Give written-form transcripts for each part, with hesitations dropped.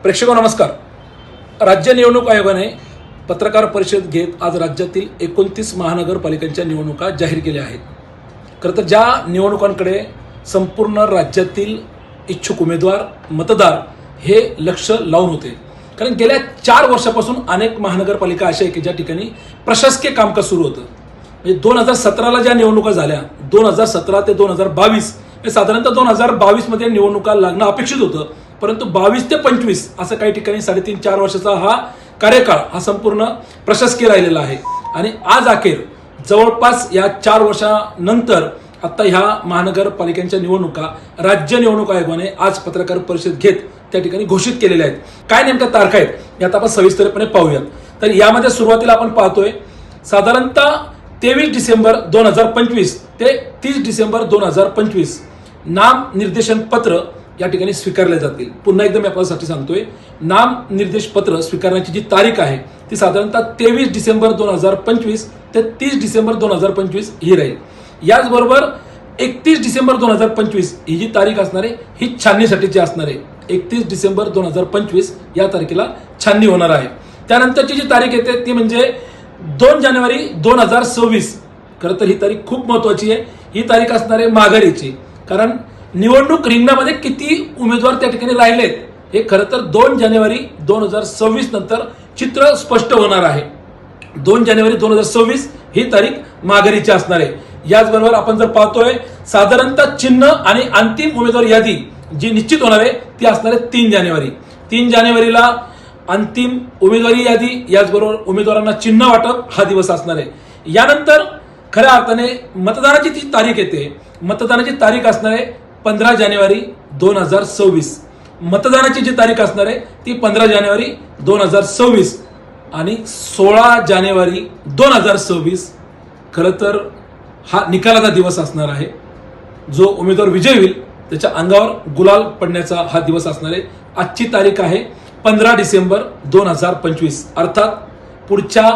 प्रेक्षको नमस्कार. राज्य निवडणूक आयोगाने पत्रकार परिषद घेत आज राज्यातील 29 महानगरपालिकांच्या निवडणुका जाहीर केल्या आहेत. खरं तर ज्या निवडणुकांकडे संपूर्ण राज्यातील इच्छुक उमेदवार मतदार हे लक्ष लावून होते, कारण गेल्या 4 वर्षापासून अनेक महानगरपालिका अशा आहे की ज्या ठिकाणी प्रशासकीय कामकाज सुरू होतं. म्हणजे 2017ला ज्या निवडणुका झाल्या, 2017 ते 2022 साधारणतः 2022 मध्ये निवडणुका लागणं अपेक्षित होतं, परंतु 22 ते 25 असं काही ठिकाणी 3.5-4 वर्षाचा हा कार्यकाळ हा संपूर्ण प्रशासकीय राहिलेला आहे. आणि आज अखेर जवळपास या 4 वर्षानंतर आता ह्या महानगरपालिकांच्या निवडणुका राज्य निवडणूक आयोगाने आज पत्रकार परिषद घेत त्या ठिकाणी घोषित केलेल्या आहेत. काय नेमक्या तारखा आहेत यात आपण सविस्तरपणे पाहूयात. तर यामध्ये सुरुवातीला आपण पाहतोय साधारणतः 23 डिसेंबर 2025 ते 30 डिसेंबर 2025 नाम निर्देशन पत्र या ठिकाणी स्वीकारले जातील. पुन्हा एकदा मी आपल्यासाठी सांगतोय, नाम निर्देश पत्र स्वीकारण्याची जी तारीख आहे ती साधारणतः 23 डिसेंबर 2025 ते 30 डिसेंबर 2025 ही राहील. याचबरोबर 31 डिसेंबर 2025 ही जी तारीख असणार आहे ही छाननीसाठीची असणार आहे. 31 डिसेंबर 2025 या तारखेला छाननी होणार आहे. त्यानंतरची जी तारीख येते ती म्हणजे 2 जानेवारी 2026. खरं तर ही तारीख खूप महत्वाची आहे. ही तारीख असणार आहे माघारीची, कारण निवडणूक रिंगणामध्ये किती उमेदवार त्या ठिकाणी राहिलेत हे खरं तर 2 जानेवारी 2026 नंतर चित्र स्पष्ट होणार आहे. 2 जानेवारी 2026 ही तारीख माघारीची असणार आहे. याचबरोबर आपण जर पाहतोय साधारणतः चिन्ह आणि अंतिम उमेदवार यादी जी निश्चित होणार आहे ती असणार आहे 3 जानेवारी. 3 जानेवारीला अंतिम उमेदवारी यादी, याचबरोबर उमेदवारांना चिन्ह वाटप हा दिवस असणार आहे. यानंतर खऱ्या अर्थाने मतदानाची जी तारीख येते, मतदानाची तारीख असणार आहे 15 जानेवारी 2026. मतदानाची जी तारीख असणार आहे ती 15 जानेवारी 2026 आणि 16 जानेवारी 2026 खरं तर हा निकालाचा दिवस असणार आहे. जो उमेदवार विजयी होईल त्याच्या अंगावर गुलाल पडण्याचा हा दिवस असणार आहे. आजची तारीख आहे 15 डिसेंबर 2025, अर्थात पुढच्या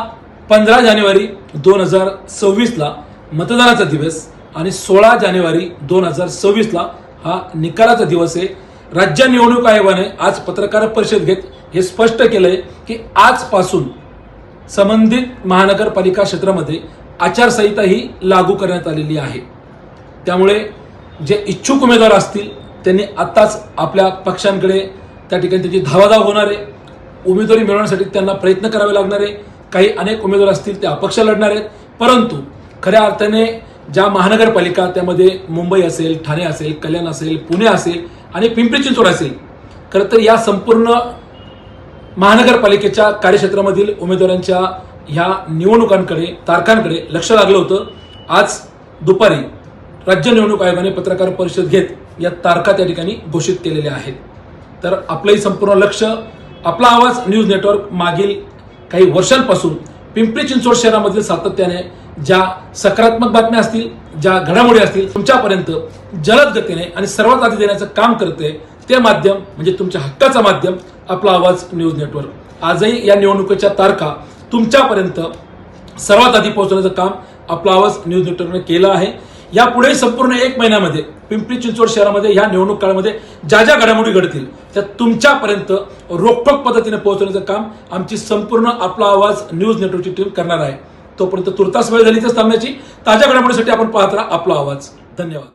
15 जानेवारी 2026 ला मतदानाचा दिवस आणि 16 जानेवारी 2026 ला हा निकालाचा दिवस आहे. राज्य निवडणूक आयोगाने आज पत्रकार परिषद घेत हे स्पष्ट केलंय की आजपासून संबंधित महानगरपालिका क्षेत्रामध्ये आचारसंहिता ही लागू करण्यात आलेली आहे. त्यामुळे जे इच्छुक उमेदवार असतील त्यांनी आताच आपल्या पक्षांकडे त्या ठिकाणी त्याची धावाधाव होणार आहे. उमेदवारी मिळवण्यासाठी त्यांना प्रयत्न करावे लागणार आहे. काही अनेक उमेदवार असतील ते अपक्ष लढणार आहेत, परंतु खऱ्या अर्थाने ज्या महानगरपालिका त्यामध्ये मुंबई असेल, ठाणे असेल, कल्याण असेल, पुणे असेल आणि पिंपरी चिंचवड असेल, खरं तर या संपूर्ण महानगरपालिकेच्या कार्यक्षेत्रामधील उमेदवारांच्या ह्या निवडणुकांकडे तारखांकडे लक्ष लागलं होतं. आज दुपारी राज्य निवडणूक आयोगाने पत्रकार परिषद घेत या तारखा त्या ठिकाणी घोषित केलेल्या आहेत. तर आपलंही संपूर्ण लक्ष आपला आवाज न्यूज नेटवर्क मागील काही वर्षांपासून पिंपरी चिंचवड शहरामधील सातत्याने ज्या सकारात्मक बातम्या असतील, ज्या घडामोडी असतील तुमच्यापर्यंत जलद गतीने आणि सर्वात आधी देण्याचं काम करते ते माध्यम म्हणजे तुमच्या हक्काचं माध्यम आपला आवाज न्यूज नेटवर्क. आजही या निवडणुकीच्या तारखा तुमच्यापर्यंत सर्वात आधी पोहोचवण्याचं काम आपला आवाज न्यूज नेटवर्कने केलं आहे. यापुढे संपूर्ण 1 महिन्यामध्ये पिंपरी चिंचवड शहरामध्ये ह्या निवडणूक काळामध्ये ज्या ज्या घडामोडी घडतील त्या तुमच्यापर्यंत रोखठोक पद्धतीने पोहोचवण्याचं काम आमची संपूर्ण आपला आवाज न्यूज नेटवर्कची टीम करणार आहे. तोपर्यंत तुर्तास वेळ झाली तर थांबण्याची. ताज्या घडामोडीसाठी आपण पाहत राहा आपला आवाज. धन्यवाद.